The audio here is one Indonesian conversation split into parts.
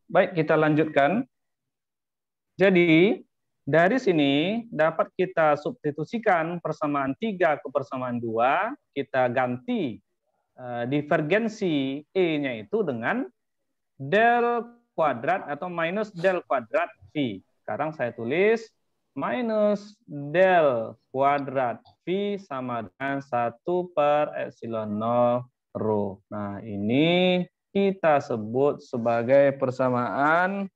Baik, kita lanjutkan. Jadi, dari sini dapat kita substitusikan persamaan 3 ke persamaan 2, kita ganti divergensi E-nya itu dengan del kuadrat atau minus del kuadrat V. Sekarang saya tulis minus del kuadrat V sama dengan 1 per epsilon 0 rho. Nah, ini kita sebut sebagai persamaan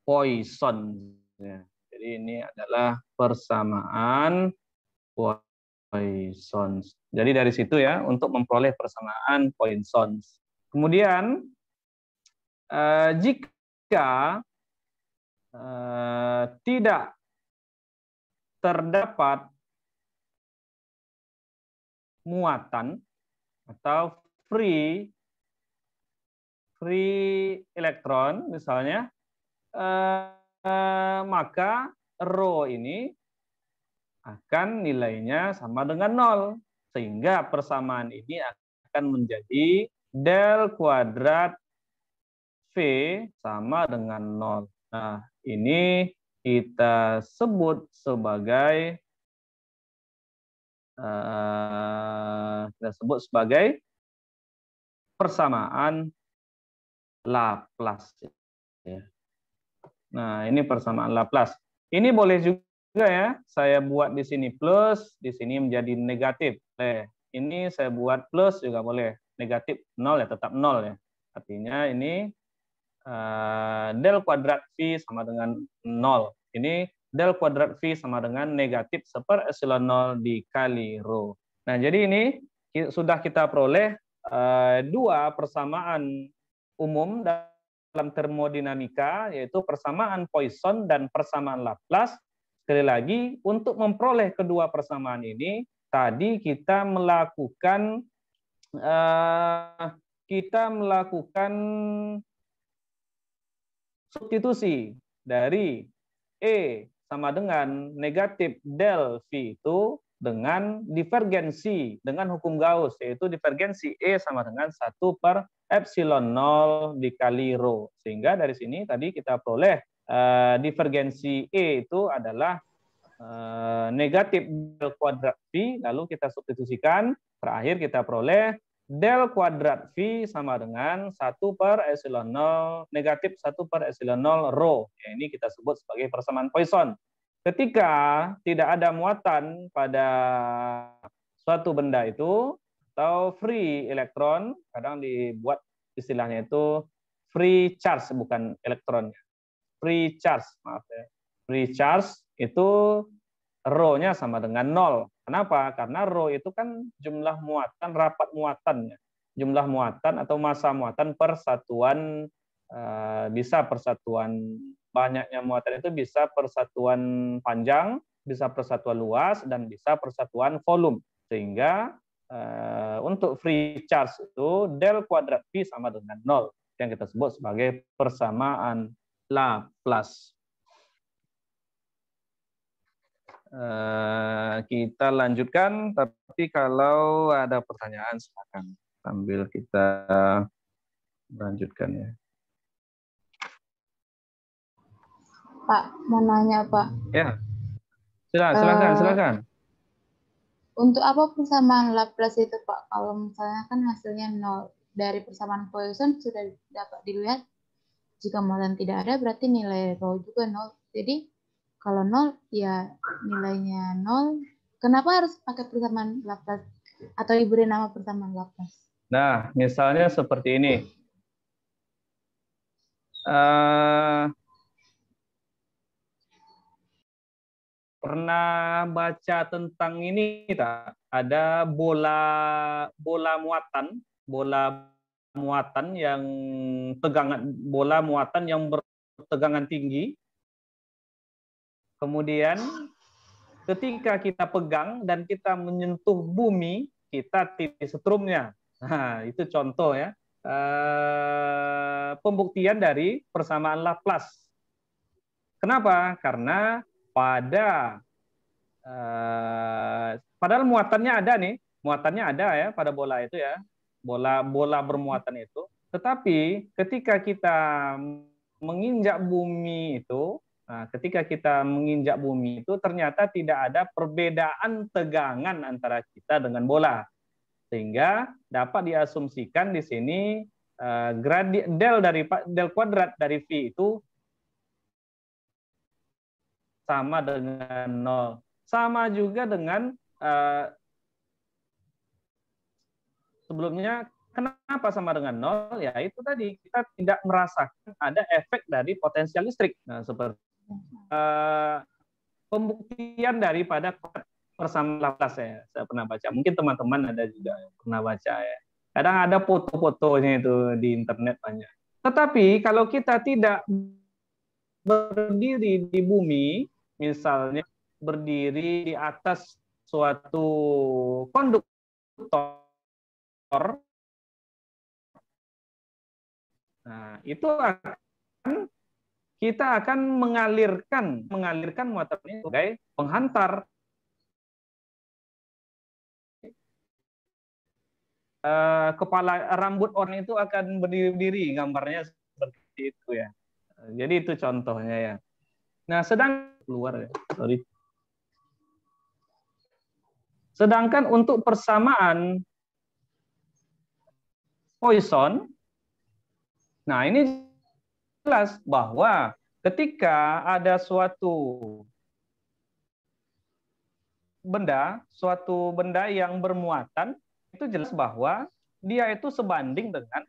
Poisson. Jadi ini adalah persamaan Poisson. Jadi dari situ ya, untuk memperoleh persamaan Poisson. Kemudian, jika tidak terdapat muatan atau free elektron misalnya, maka rho ini akan nilainya sama dengan 0. Sehingga persamaan ini akan menjadi del kuadrat V sama dengan 0. Nah, ini kita sebut sebagai persamaan Laplace. Nah, ini persamaan Laplace. Ini boleh juga ya, saya buat di sini plus, di sini menjadi negatif. Ini saya buat plus juga boleh, negatif 0 ya, tetap 0 ya. Artinya ini del kuadrat V sama dengan 0. Ini del kuadrat V sama dengan negatif 1 epsilon 0 dikali rho. Nah, jadi ini sudah kita peroleh dua persamaan umum dalam termodinamika, yaitu persamaan Poisson dan persamaan Laplace. Sekali lagi, untuk memperoleh kedua persamaan ini, tadi kita melakukan substitusi dari E sama dengan negatif del V itu dengan divergensi, dengan hukum Gauss, yaitu divergensi E sama dengan 1 per epsilon 0 dikali rho. Sehingga dari sini tadi kita peroleh divergensi E itu adalah negatif del kuadrat V, lalu kita substitusikan, terakhir kita peroleh del kuadrat V sama dengan 1 per epsilon 0, negatif 1 per epsilon 0 rho. Ya, ini kita sebut sebagai persamaan Poisson. Ketika tidak ada muatan pada suatu benda itu, atau free elektron, kadang dibuat istilahnya itu free charge, bukan elektron. Free charge, maaf ya. Free charge itu rho-nya sama dengan 0. Kenapa? Karena rho itu kan jumlah muatan, rapat muatannya. Jumlah muatan atau massa muatan per satuan, bisa persatuan, banyaknya muatan itu bisa persatuan panjang, bisa persatuan luas, dan bisa persatuan volume. Sehingga untuk free charge itu del kuadrat V sama dengan 0, yang kita sebut sebagai persamaan Laplace. Kita lanjutkan, tapi kalau ada pertanyaan silakan sambil kita lanjutkan ya. Pak, mau nanya Pak. Ya, silakan. Untuk apa persamaan Laplace itu Pak? Kalau misalnya kan hasilnya 0, dari persamaan Poisson sudah dapat dilihat jika muatan tidak ada berarti nilai rho juga 0. Jadi kalau 0 ya nilainya 0. Kenapa harus pakai persamaan Laplace atau diberi nama persamaan Laplace? Nah, misalnya seperti ini. Pernah baca tentang ini tak? Ada bola muatan yang bola muatan yang bertegangan tinggi. Kemudian ketika kita pegang dan kita menyentuh bumi, kita titik setrumnya. Nah, itu contoh ya. Pembuktian dari persamaan Laplace. Kenapa? Karena padahal muatannya ada nih, muatannya ada ya pada bola itu ya. bola bermuatan itu. Tetapi ketika kita menginjak bumi itu, ketika kita menginjak bumi itu ternyata tidak ada perbedaan tegangan antara kita dengan bola, sehingga dapat diasumsikan di sini del kuadrat dari V itu sama dengan 0. Sama juga dengan sebelumnya, kenapa sama dengan 0? Ya itu tadi, kita tidak merasakan ada efek dari potensial listrik. Nah, seperti pembuktian daripada persamaan Laplace ya, saya pernah baca. Mungkin teman-teman ada juga yang pernah baca ya. Kadang ada foto-fotonya itu di internet banyak. Tetapi kalau kita tidak berdiri di bumi, misalnya berdiri di atas suatu konduktor, nah itu kita akan mengalirkan muatan ini sebagai penghantar. Kepala rambut orang itu akan berdiri-diri, gambarnya seperti itu ya. Jadi itu contohnya ya. Nah, sedangkan untuk persamaan Poisson, nah ini jelas bahwa ketika ada suatu benda yang bermuatan, itu jelas bahwa dia itu sebanding dengan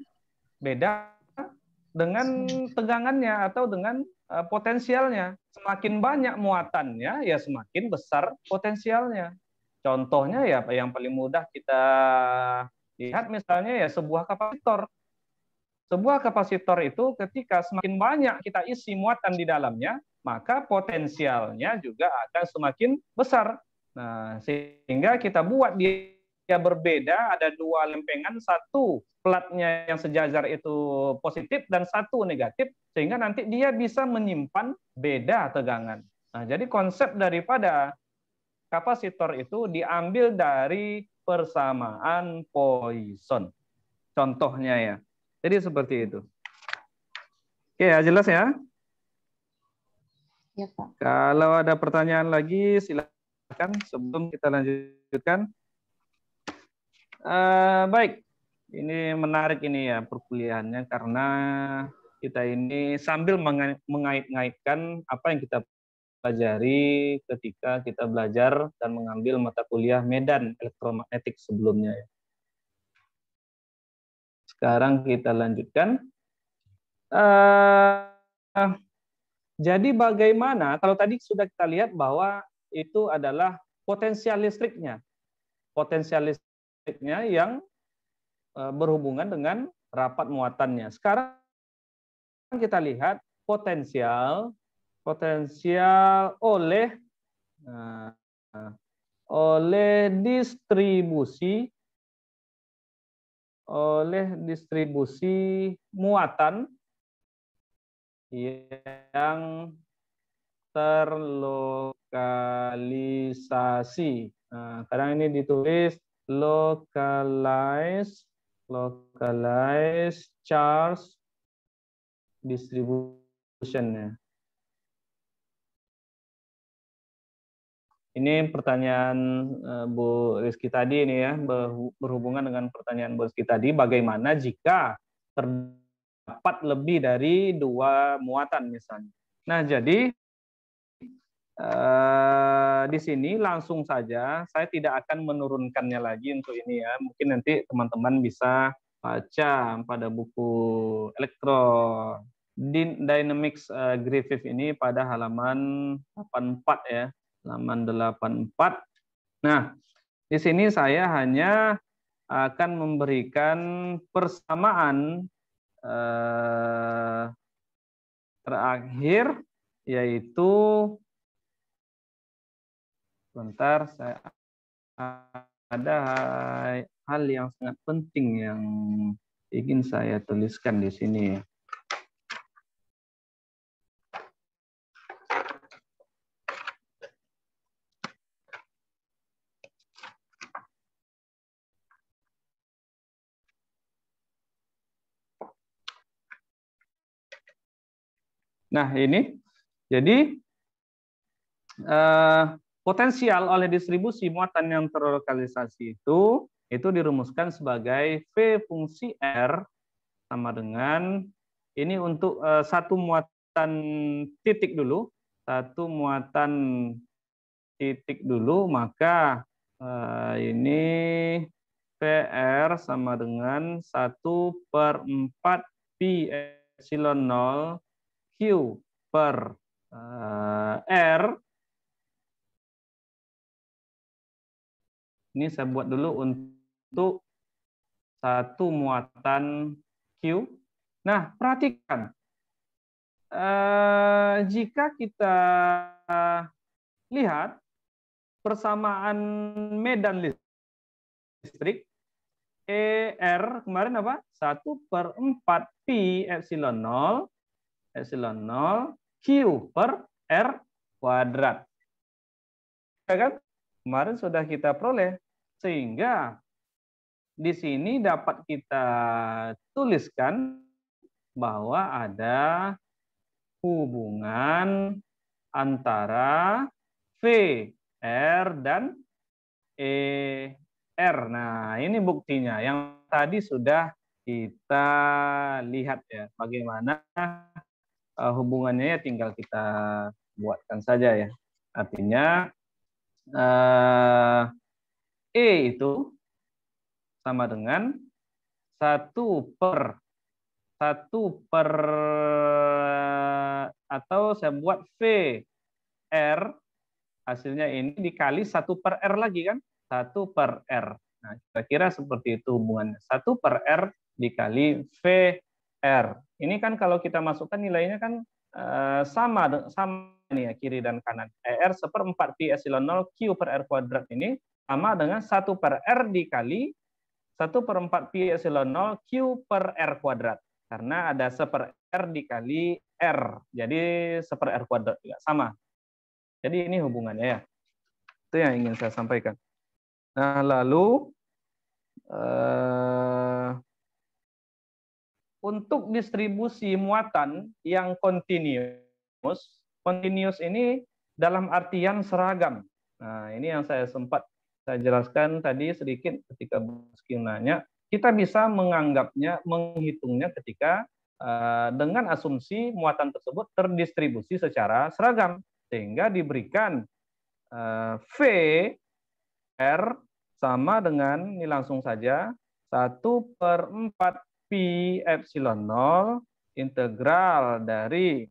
tegangannya atau dengan potensialnya. Semakin banyak muatannya, ya semakin besar potensialnya. Contohnya ya yang paling mudah kita lihat misalnya ya sebuah kapasitor. Sebuah kapasitor itu ketika semakin banyak kita isi muatan di dalamnya, maka potensialnya juga akan semakin besar. Nah, sehingga kita buat dia berbeda, ada dua lempengan, satu platnya yang sejajar itu positif dan satu negatif, sehingga nanti dia bisa menyimpan beda tegangan. Nah, jadi konsep daripada kapasitor itu diambil dari persamaan Poisson. Contohnya ya. Jadi seperti itu. Oke, ya jelas ya? Ya, Pak. Kalau ada pertanyaan lagi, silakan sebelum kita lanjutkan. Baik, ini menarik ini ya perkuliahannya karena kita ini sambil mengait-ngaitkan apa yang kita pelajari ketika kita belajar dan mengambil mata kuliah medan elektromagnetik sebelumnya. Sekarang kita lanjutkan. Jadi bagaimana, kalau tadi sudah kita lihat bahwa itu adalah potensial listriknya. Potensial listriknya yang berhubungan dengan rapat muatannya. Sekarang kita lihat potensial oleh distribusi muatan yang terlokalisasi. Nah, kadang ini ditulis localized charge distribution. Ini pertanyaan Bu Rizky tadi ini ya, berhubungan dengan pertanyaan Bu Rizky tadi, bagaimana jika terdapat lebih dari dua muatan misalnya. Nah, jadi di sini langsung saja, saya tidak akan menurunkannya lagi untuk ini ya. Mungkin nanti teman-teman bisa baca pada buku Electrodynamics Griffith ini pada halaman 84 ya, halaman 84. Nah, di sini saya hanya akan memberikan persamaan terakhir, yaitu sebentar, saya ada hal yang sangat penting yang ingin saya tuliskan di sini. Nah, ini jadi potensial oleh distribusi muatan yang terlokalisasi itu dirumuskan sebagai V fungsi R sama dengan ini untuk satu muatan titik dulu, maka ini PR sama dengan 1/4 pi epsilon 0 Q per R. Ini saya buat dulu untuk satu muatan Q. Nah, perhatikan. Jika kita lihat persamaan medan listrik, ER kemarin apa? 1/4 pi epsilon 0 Q per R kuadrat. Ya kan? Kemarin sudah kita peroleh. Sehingga di sini dapat kita tuliskan bahwa ada hubungan antara V, R, dan ER. Nah, ini buktinya. Yang tadi sudah kita lihat ya, bagaimana hubungannya, ya tinggal kita buatkan saja ya. Artinya E itu sama dengan 1/1 atau saya buat V R hasilnya ini dikali 1/R lagi kan, 1/R. Nah, kira-kira seperti itu hubungannya, 1/R dikali VR. Ini kan kalau kita masukkan nilainya kan sama nih ya, kiri dan kanan. ER 1/4 pi epsilon 0 Q per R kuadrat ini sama dengan 1/R dikali 1/4 pi epsilon 0 Q per R kuadrat. Karena ada 1/R dikali R. Jadi 1/R kuadrat juga sama. Jadi ini hubungannya ya. Itu yang ingin saya sampaikan. Nah, lalu untuk distribusi muatan yang kontinus ini dalam artian seragam. Nah, ini yang saya sempat saya jelaskan tadi sedikit ketika Bosky nanya. Kita bisa menghitungnya ketika dengan asumsi muatan tersebut terdistribusi secara seragam. Sehingga diberikan V R sama dengan, ini langsung saja, 1/4 pi epsilon 0 integral dari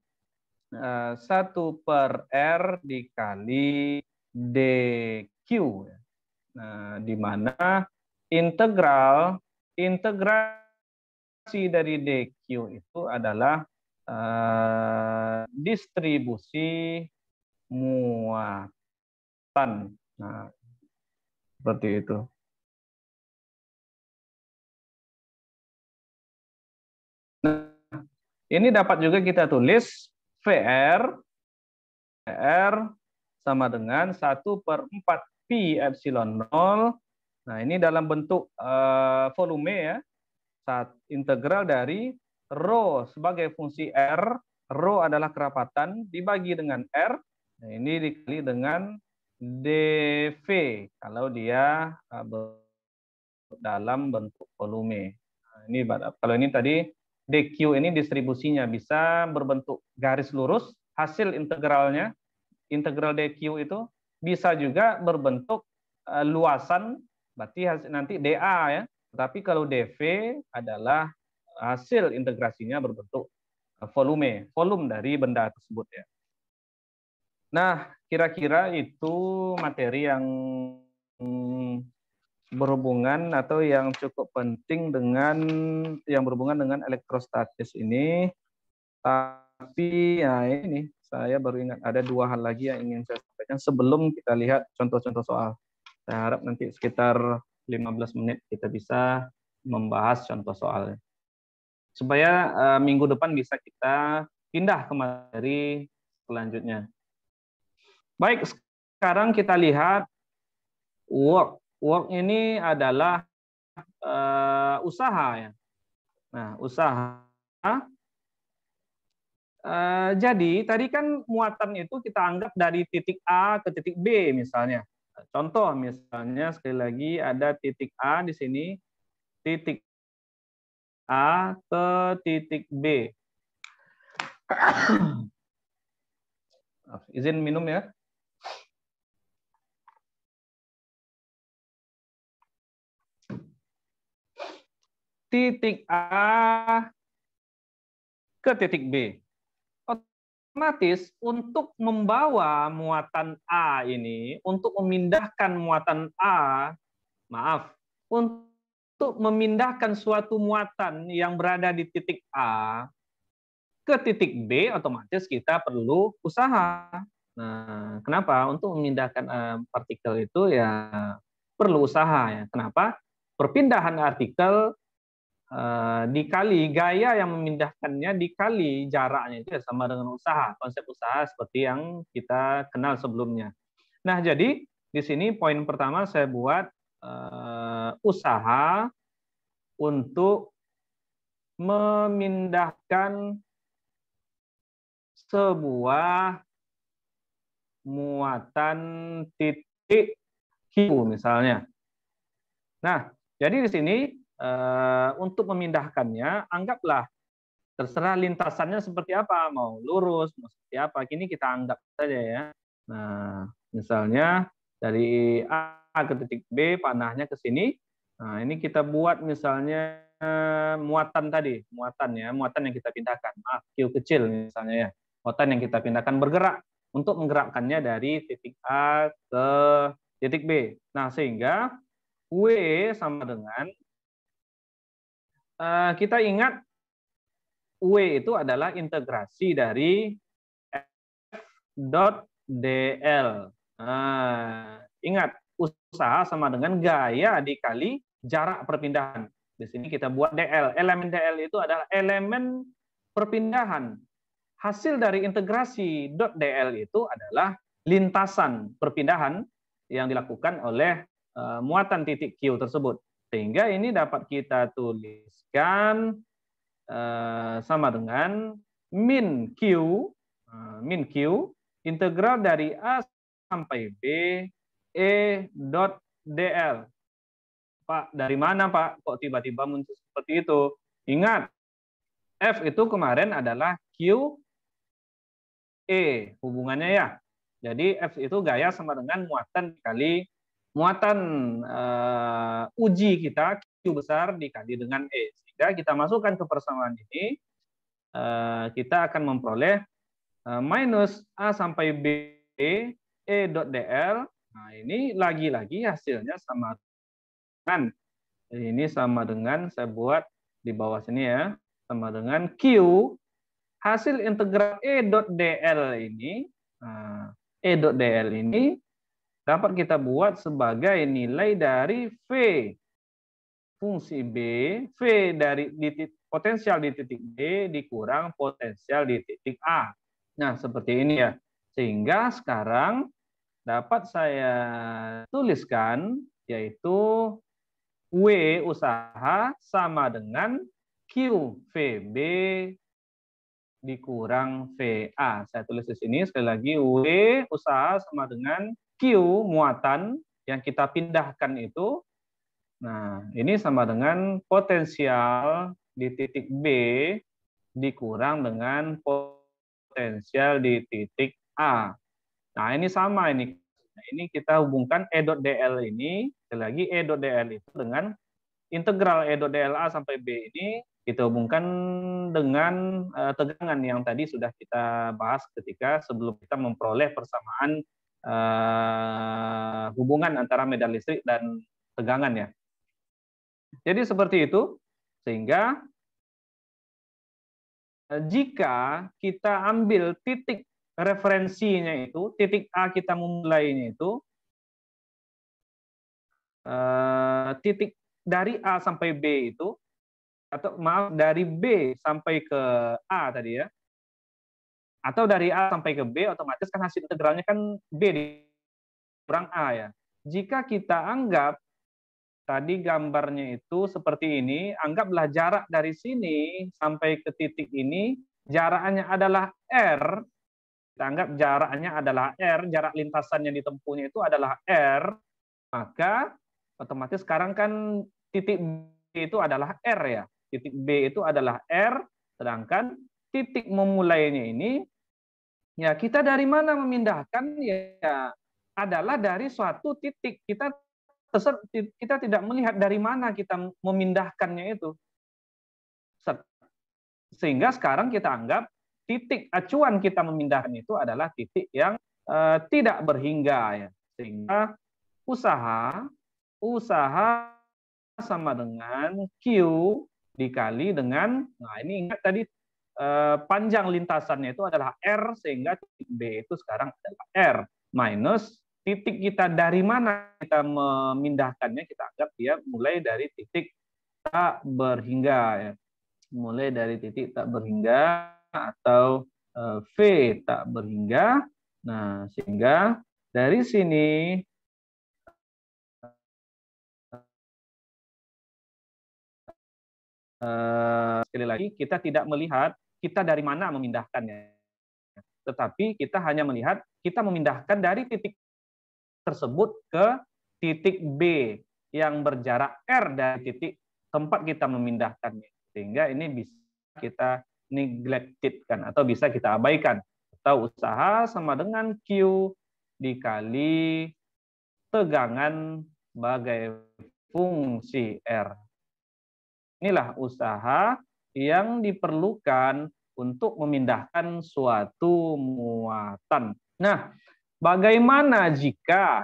1/R dikali dq. Nah, di mana integrasi dari dq itu adalah distribusi muatan. Nah, seperti itu. Nah, ini dapat juga kita tulis VR sama dengan 1/4 pi epsilon 0. Nah, ini dalam bentuk volume ya. Integral dari rho sebagai fungsi R. Rho adalah kerapatan dibagi dengan R. Nah, ini dikali dengan dV kalau dia dalam bentuk volume. Nah, ini kalau ini tadi dq ini distribusinya bisa berbentuk garis lurus, hasil integralnya, integral dq itu bisa juga berbentuk luasan, berarti hasil nanti dA ya. Tapi kalau dV adalah hasil integrasinya berbentuk volume dari benda tersebut ya. Nah, kira-kira itu materi yang berhubungan atau yang cukup penting dengan yang berhubungan dengan elektrostatis ini. Tapi ya ini saya baru ingat ada dua hal lagi yang ingin saya sampaikan sebelum kita lihat contoh-contoh soal. Saya harap nanti sekitar 15 menit kita bisa membahas contoh soalnya. Supaya minggu depan bisa kita pindah ke materi selanjutnya. Baik, sekarang kita lihat work. Work ini adalah usaha ya. Nah, usaha Jadi tadi kan muatan itu kita anggap dari titik A ke titik B misalnya. Contoh misalnya sekali lagi ada titik A di sini, titik A ke titik B. Izin minum ya. Titik A ke titik B. Otomatis untuk membawa muatan A ini, untuk memindahkan muatan A, untuk memindahkan suatu muatan yang berada di titik A ke titik B, otomatis kita perlu usaha. Nah, kenapa? Untuk memindahkan partikel itu ya perlu usaha ya. Kenapa? Perpindahan artikel dikali gaya yang memindahkannya dikali jaraknya itu ya sama dengan usaha, konsep usaha seperti yang kita kenal sebelumnya. Nah, jadi di sini poin pertama saya buat usaha untuk memindahkan sebuah muatan titik Q misalnya. Nah, jadi di sini untuk memindahkannya, anggaplah terserah lintasannya seperti apa, mau lurus, mau seperti apa. Kini kita anggap saja ya. Nah, misalnya dari A ke titik B, panahnya ke sini. Nah, ini kita buat misalnya muatan tadi, muatan yang kita pindahkan. Maaf, Q kecil misalnya ya. Muatan yang kita pindahkan bergerak untuk menggerakkannya dari titik A ke titik B. Nah, sehingga W sama dengan kita ingat W itu adalah integrasi dari F dot DL. Nah, ingat, usaha sama dengan gaya dikali jarak perpindahan. Di sini kita buat DL. Elemen DL itu adalah elemen perpindahan. Hasil dari integrasi dot DL itu adalah lintasan perpindahan yang dilakukan oleh muatan titik Q tersebut. Sehingga ini dapat kita tuliskan sama dengan min Q integral dari A sampai B E dot DL. Pak, dari mana Pak? Kok tiba-tiba muncul seperti itu? Ingat, F itu kemarin adalah Q E hubungannya ya. Jadi F itu gaya sama dengan muatan dikali muatan uji kita Q besar dikali dengan E. Sehingga kita masukkan ke persamaan ini, kita akan memperoleh minus A sampai B E dot DL. Nah, ini lagi-lagi hasilnya sama dengan, ini sama dengan, saya buat di bawah sini ya, sama dengan Q hasil integral E dot DL ini. Nah, E dot DL ini dapat kita buat sebagai nilai dari V fungsi B, V dari potensial di titik B dikurang potensial di titik A. Nah, seperti ini ya. Sehingga sekarang dapat saya tuliskan yaitu W usaha sama dengan QVB dikurang VA. Saya tulis di sini sekali lagi, W usaha sama dengan Q muatan yang kita pindahkan itu. Nah, ini sama dengan potensial di titik B dikurang dengan potensial di titik A. Nah, ini sama ini. Nah, ini kita hubungkan E dot DL ini, sekali lagi E dot DL itu dengan integral E dot DL A sampai B ini kita hubungkan dengan tegangan yang tadi sudah kita bahas ketika sebelum kita memperoleh persamaan hubungan antara medan listrik dan tegangan ya. Jadi seperti itu, sehingga jika kita ambil titik referensinya itu, titik A kita memulainya itu, titik dari A sampai B itu, atau maaf dari B sampai ke A tadi ya, atau dari A sampai ke B, otomatis kan hasil integralnya kan B dikurang A ya. Jika kita anggap tadi gambarnya itu seperti ini, anggaplah jarak dari sini sampai ke titik ini jaraknya adalah R, kita anggap jaraknya adalah R, jarak lintasan yang ditempuhnya itu adalah R, maka otomatis sekarang kan titik B itu adalah R ya. Titik B itu adalah R, sedangkan titik memulainya ini, ya kita dari mana memindahkan ya adalah dari suatu titik. Kita tidak melihat dari mana kita memindahkannya itu. Sehingga sekarang kita anggap titik acuan kita memindahkan itu adalah titik yang tidak berhingga ya. Sehingga usaha sama dengan Q dikali dengan, nah ini ingat tadi panjang lintasannya itu adalah R, sehingga titik B itu sekarang adalah R minus titik kita dari mana kita memindahkannya, kita anggap dia mulai dari titik tak berhingga ya. Mulai dari titik tak berhingga atau V tak berhingga. Nah, sehingga dari sini sekali lagi kita tidak melihat kita dari mana memindahkannya, tetapi kita hanya melihat kita memindahkan dari titik tersebut ke titik B yang berjarak R dari titik tempat kita memindahkannya. Sehingga ini bisa kita neglected kan, atau bisa kita abaikan. Atau usaha sama dengan Q dikali tegangan sebagai fungsi R. Inilah usaha yang diperlukan untuk memindahkan suatu muatan. Nah, bagaimana jika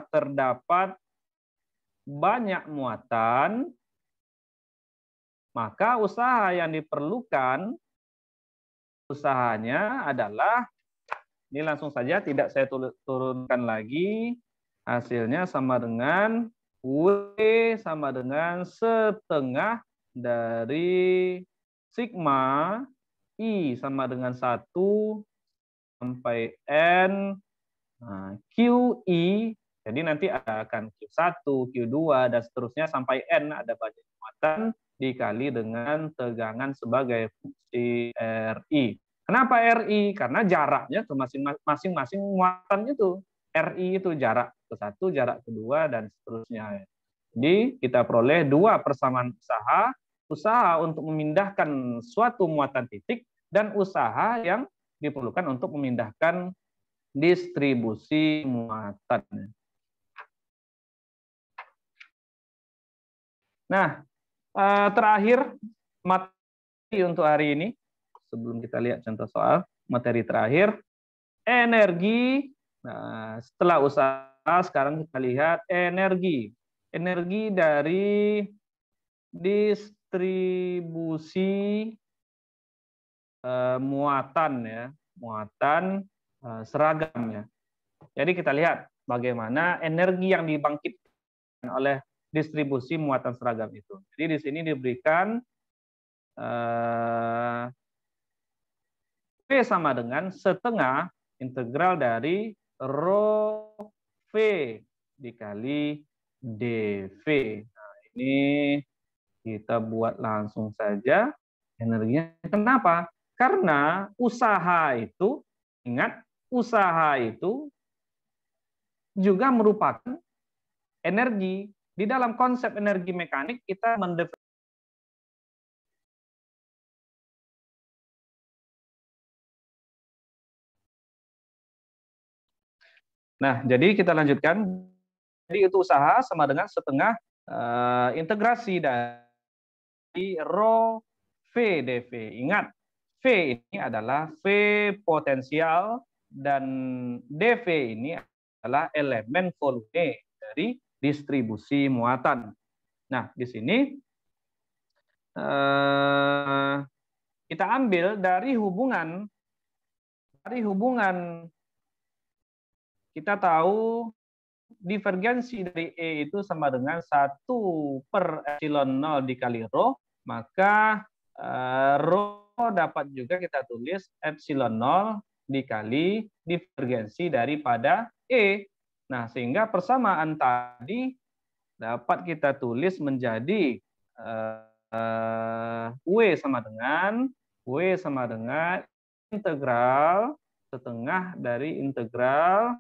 terdapat banyak muatan, maka usaha yang diperlukan, usahanya adalah, ini langsung saja tidak saya turunkan lagi, hasilnya sama dengan W sama dengan setengah dari sigma I sama dengan 1 sampai N QI. Jadi nanti akan Q1, Q2, dan seterusnya sampai N, ada banyak muatan dikali dengan tegangan sebagai fungsi RI. Kenapa RI? Karena jaraknya ke masing-masing muatan itu. RI itu jarak ke satu, jarak kedua, dan seterusnya. Jadi kita peroleh dua persamaan usaha untuk memindahkan suatu muatan titik, dan usaha yang diperlukan untuk memindahkan distribusi muatan. Nah, terakhir materi untuk hari ini, sebelum kita lihat contoh soal, materi terakhir, energi. Nah, setelah usaha, sekarang kita lihat energi. Energi dari distribusi muatan ya, muatan seragam ya. Jadi kita lihat bagaimana energi yang dibangkitkan oleh distribusi muatan seragam itu. Jadi di sini diberikan P sama dengan setengah integral dari rho V dikali dV. Nah, ini kita buat langsung saja energinya. Kenapa? Karena usaha itu, ingat, usaha itu juga merupakan energi. Di dalam konsep energi mekanik, kita mendefinisikan nah, jadi kita lanjutkan. Jadi itu usaha sama dengan setengah integrasi dari rho V dV. Ingat, V ini adalah V potensial dan dV ini adalah elemen volume dari distribusi muatan. Nah, di sini kita ambil dari hubungan kita tahu divergensi dari E itu sama dengan 1/epsilon 0 dikali rho, maka rho dapat juga kita tulis epsilon 0 dikali divergensi daripada E. Nah, sehingga persamaan tadi dapat kita tulis menjadi W sama dengan integral setengah dari integral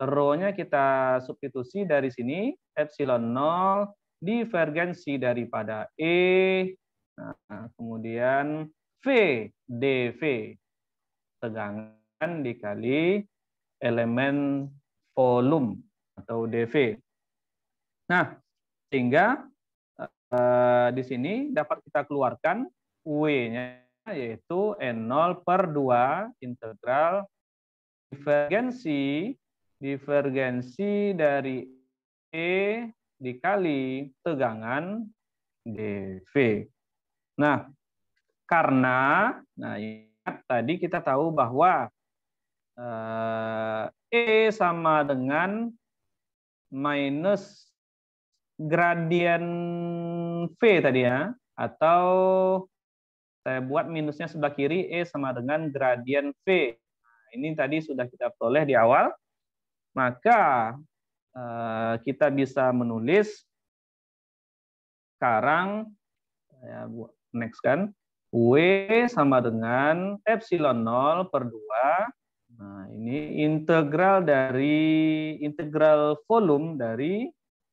rho-nya kita substitusi dari sini epsilon 0 divergensi daripada E. Nah, kemudian V dV tegangan dikali elemen volume atau dV. Nah, sehingga di sini dapat kita keluarkan W-nya yaitu N0 per 2 integral divergensi dari E dikali tegangan dV. Nah, ingat tadi kita tahu bahwa E sama dengan minus gradien V tadi ya, atau saya buat minusnya sebelah kiri, E sama dengan gradien V. Nah, ini tadi sudah kita peroleh di awal. Maka kita bisa menulis sekarang, saya buat next kan, W sama dengan epsilon 0 per 2. Nah, ini integral volume dari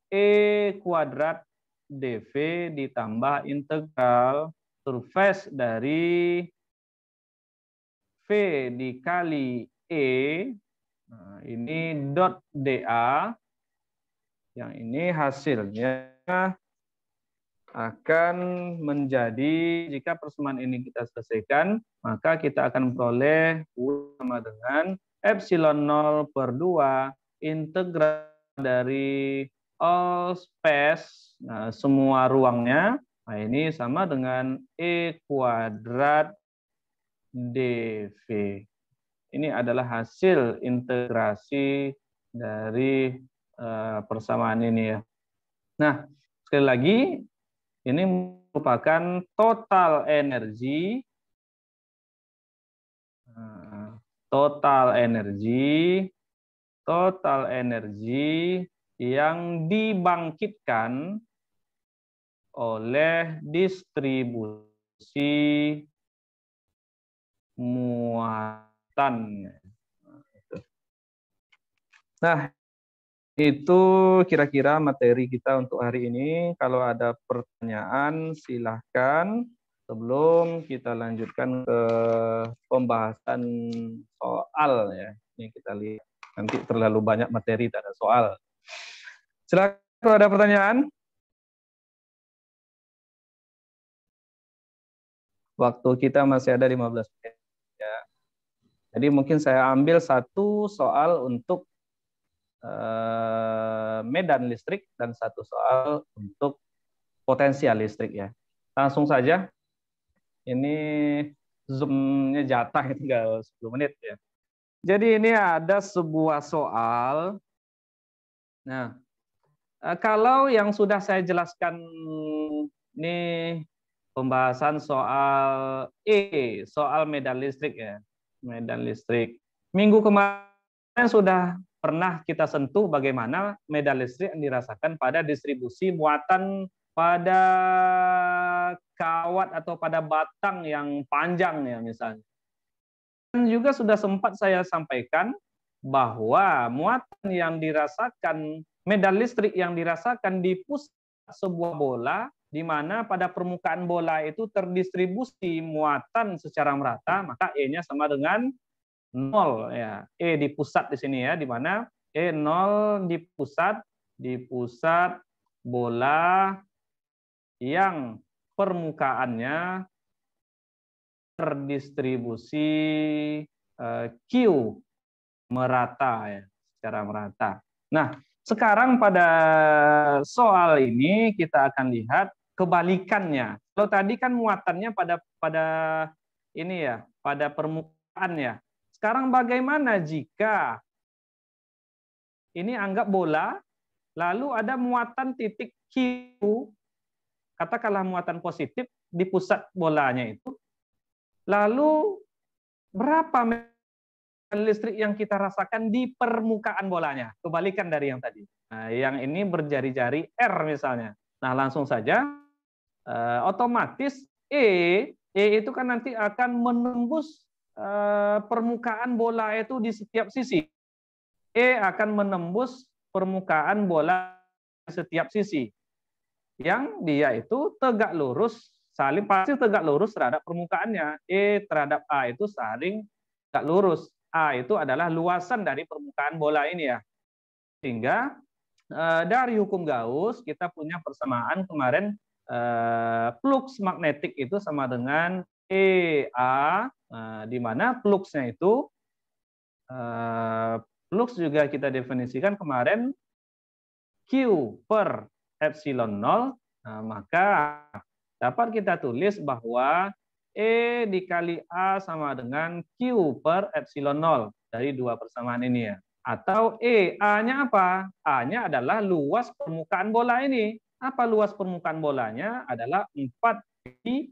E kuadrat dV ditambah integral surface dari V dikali E. Nah, ini dot dA. Yang ini hasilnya akan menjadi, jika persamaan ini kita selesaikan, maka kita akan memperoleh U sama dengan epsilon 0 per 2 integral dari all space, nah, semua ruangnya, nah ini sama dengan E kuadrat dV. Ini adalah hasil integrasi dari persamaan ini ya. Nah, sekali lagi, ini merupakan total energi yang dibangkitkan oleh distribusi muatan. Nah, itu kira-kira materi kita untuk hari ini. Kalau ada pertanyaan, silahkan. Sebelum kita lanjutkan ke pembahasan soal ya. Ini kita lihat. Nanti terlalu banyak materi, tak ada soal. Silakan kalau ada pertanyaan. Waktu kita masih ada 15 menit. Ya. Jadi mungkin saya ambil satu soal untuk medan listrik dan satu soal untuk potensial listrik ya. Langsung saja. Ini zoom-nya jatah tinggal 10 menit ya. Jadi ini ada sebuah soal. Nah, kalau yang sudah saya jelaskan ini pembahasan soal soal medan listrik ya. Medan listrik. Minggu kemarin sudah pernah kita sentuh bagaimana medan listrik yang dirasakan pada distribusi muatan pada kawat atau pada batang yang panjang ya misalnya. Dan juga sudah sempat saya sampaikan bahwa muatan yang dirasakan, medan listrik yang dirasakan di pusat sebuah bola, di mana pada permukaan bola itu terdistribusi muatan secara merata, maka E-nya sama dengan 0 ya. E di pusat di sini ya, di mana E 0 di pusat bola yang permukaannya terdistribusi Q merata ya, secara merata. Nah, sekarang pada soal ini kita akan lihat kebalikannya. Kalau tadi kan muatannya pada ini ya, pada permukaan ya. Sekarang bagaimana jika ini anggap bola, lalu ada muatan titik Q, katakanlah muatan positif di pusat bolanya itu, lalu berapa medan listrik yang kita rasakan di permukaan bolanya? Kebalikan dari yang tadi. Nah, yang ini berjari-jari R misalnya. Nah, langsung saja otomatis E itu kan nanti akan menembus permukaan bola itu di setiap sisi. E akan menembus permukaan bola di setiap sisi. Yang dia itu tegak lurus, pasti tegak lurus terhadap permukaannya. E terhadap A itu saling tegak lurus. A itu adalah luasan dari permukaan bola ini ya. Sehingga dari hukum Gauss kita punya persamaan kemarin, flux magnetik itu sama dengan EA, di mana fluxnya itu, flux juga kita definisikan kemarin Q per epsilon 0, maka dapat kita tulis bahwa E dikali A sama dengan Q per epsilon 0 dari dua persamaan ini ya. Atau A-nya apa? A-nya adalah luas permukaan bola ini. Apa luas permukaan bolanya? Adalah 4pi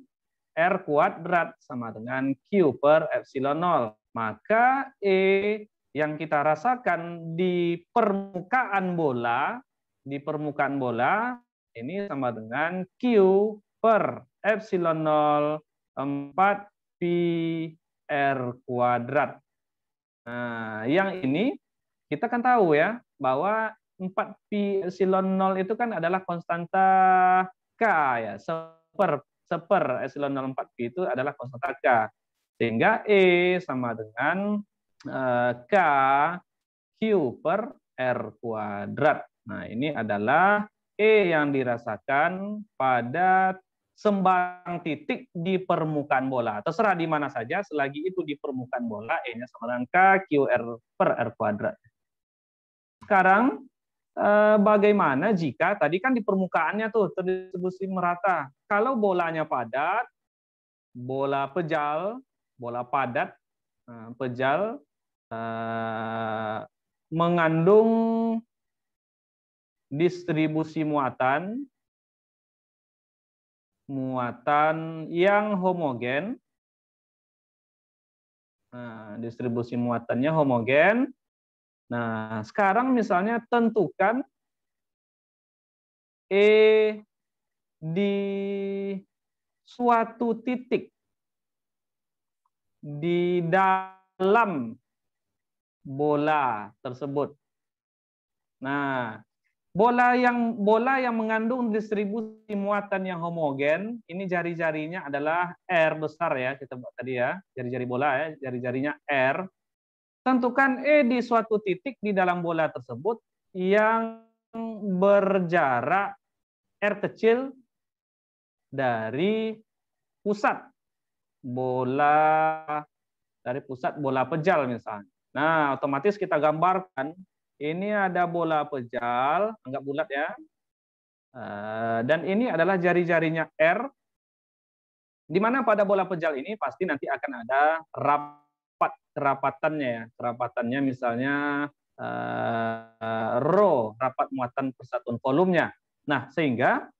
R kuadrat sama dengan Q per epsilon 0. Maka E yang kita rasakan di permukaan bola, ini sama dengan Q per epsilon 0 4pi R kuadrat. Nah, yang ini kita kan tahu ya, bahwa 4pi epsilon 0 itu kan adalah konstanta K ya, seper epsilon 0 4pi itu adalah konstanta K. Sehingga E sama dengan K Q per R kuadrat. Nah, ini adalah E yang dirasakan pada sembarang titik di permukaan bola. Terserah di mana saja, selagi itu di permukaan bola, E-nya sama dengan K Q R per R kuadrat. Sekarang bagaimana jika tadi kan di permukaannya tuh terdistribusi merata. Kalau bolanya padat, bola pejal, bola padat, pejal, mengandung distribusi muatan yang homogen. Distribusi muatannya homogen. Nah, sekarang misalnya tentukan E di suatu titik di dalam bola tersebut. Nah, bola yang mengandung distribusi muatan yang homogen, ini jari-jarinya adalah R besar ya, kita buat tadi ya, jari-jari bola ya, jari-jarinya R. Tentukan E di suatu titik di dalam bola tersebut yang berjarak R kecil dari pusat bola pejal misalnya. Nah, otomatis kita gambarkan ini ada bola pejal, anggap bulat ya. Dan ini adalah jari-jarinya R. Di mana pada bola pejal ini pasti nanti akan ada kerapatannya ya. Kerapatannya misalnya rho, rapat muatan persatuan volumenya. Nah, sehingga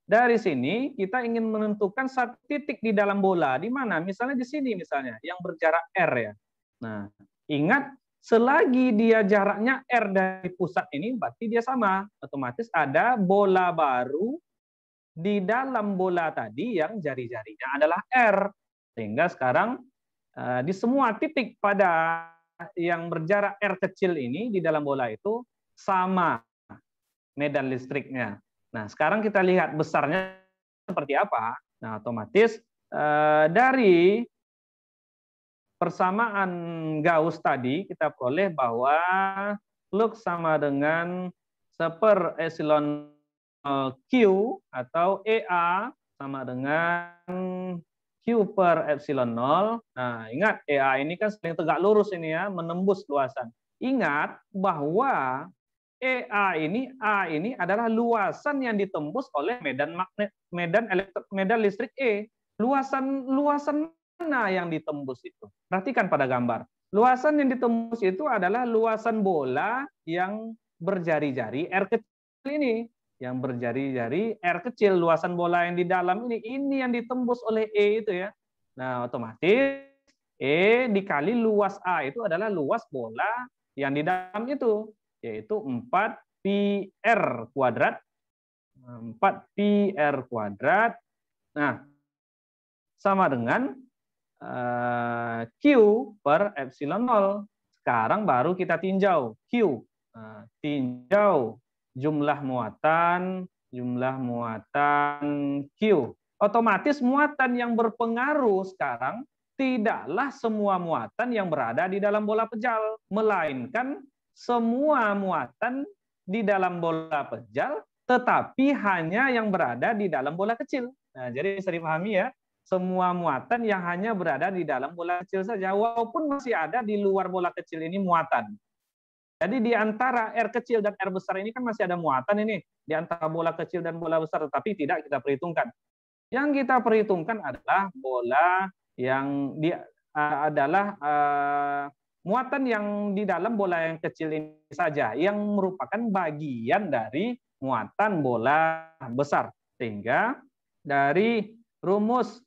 dari sini kita ingin menentukan satu titik di dalam bola. Di mana? Misalnya di sini misalnya, yang berjarak R ya. Nah, ingat selagi dia jaraknya R dari pusat ini, berarti dia sama. Otomatis ada bola baru di dalam bola tadi yang jari-jarinya adalah R. Sehingga sekarang di semua titik pada yang berjarak R kecil ini di dalam bola itu sama medan listriknya. Nah, sekarang kita lihat besarnya seperti apa. Nah, otomatis dari persamaan Gauss tadi kita peroleh bahwa flux sama dengan seper epsilon Q atau EA sama dengan Q per epsilon 0. Nah, ingat EA ini kan sering tegak lurus ini ya, menembus luasan. Ingat bahwa A ini adalah luasan yang ditembus oleh medan listrik E. Luasan mana yang ditembus itu? Perhatikan pada gambar. Luasan yang ditembus itu adalah luasan bola yang berjari-jari R kecil ini. Yang berjari-jari R kecil, luasan bola yang di dalam ini yang ditembus oleh E itu ya. Nah, otomatis E dikali luas A itu adalah luas bola yang di dalam itu, yaitu 4pi R kuadrat 4 pi R kuadrat. Nah, sama dengan Q per epsilon 0. Sekarang baru kita tinjau Q. Nah, tinjau jumlah muatan Q. Otomatis muatan yang berpengaruh sekarang tidaklah semua muatan yang berada di dalam bola pejal, melainkan semua muatan di dalam bola pejal, tetapi hanya yang berada di dalam bola kecil. Nah, jadi bisa dipahami ya, semua muatan yang hanya berada di dalam bola kecil saja, walaupun masih ada di luar bola kecil ini muatan. Jadi di antara R kecil dan R besar ini kan masih ada muatan ini, di antara bola kecil dan bola besar, tetapi tidak kita perhitungkan. Yang kita perhitungkan adalah bola yang adalah muatan yang di dalam bola yang kecil ini saja, yang merupakan bagian dari muatan bola besar. Sehingga dari rumus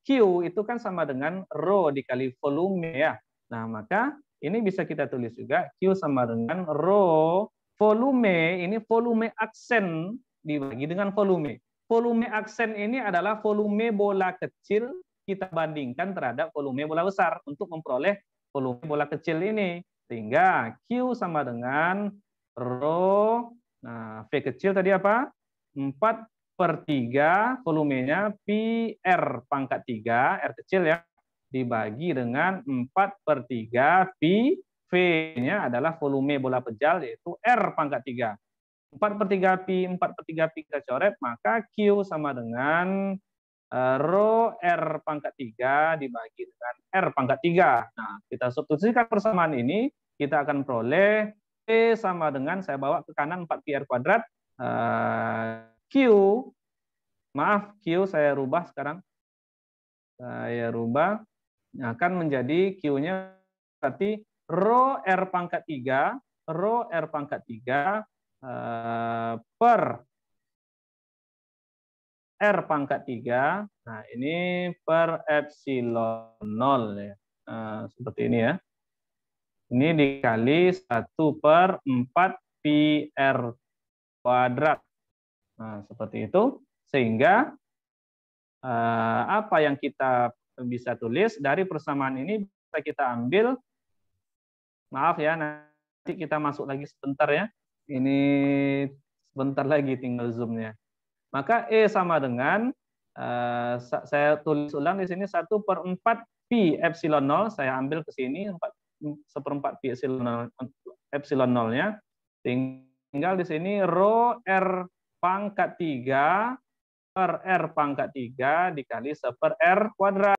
Q itu kan sama dengan rho dikali volume ya. Nah, maka ini bisa kita tulis juga Q sama dengan rho volume, ini volume aksen dibagi dengan volume. Volume aksen ini adalah volume bola kecil kita bandingkan terhadap volume bola besar untuk memperoleh volume bola kecil ini. Sehingga Q sama dengan rho, nah V kecil tadi apa? 4/3 volumenya pi R pangkat 3, R kecil ya, dibagi dengan 4/3 pi V-nya adalah volume bola pejal, yaitu R pangkat 3. 4/3 pi, 4/3 pi kita coret, maka Q sama dengan rho R pangkat 3 dibagi dengan R pangkat 3. Nah, kita substitusikan persamaan ini, kita akan peroleh P sama dengan, saya bawa ke kanan 4 pi R kuadrat, Q, maaf, Q saya rubah sekarang. Saya rubah, akan menjadi Q-nya berarti rho R pangkat 3, rho R pangkat 3 per R pangkat 3. Nah, ini per epsilon 0 ya. Seperti ini ya. Ini dikali 1/4 pi R kuadrat. Nah, seperti itu. Sehingga apa yang kita bisa tulis dari persamaan ini bisa kita ambil, maaf ya, nanti kita masuk lagi sebentar ya. Ini sebentar lagi tinggal zoom-nya. Maka E sama dengan, saya tulis ulang di sini 1/4 pi epsilon 0, saya ambil ke sini 1/4 pi epsilon 0-nya, tinggal di sini rho R pangkat 3 per R pangkat 3 dikali 1/R kuadrat.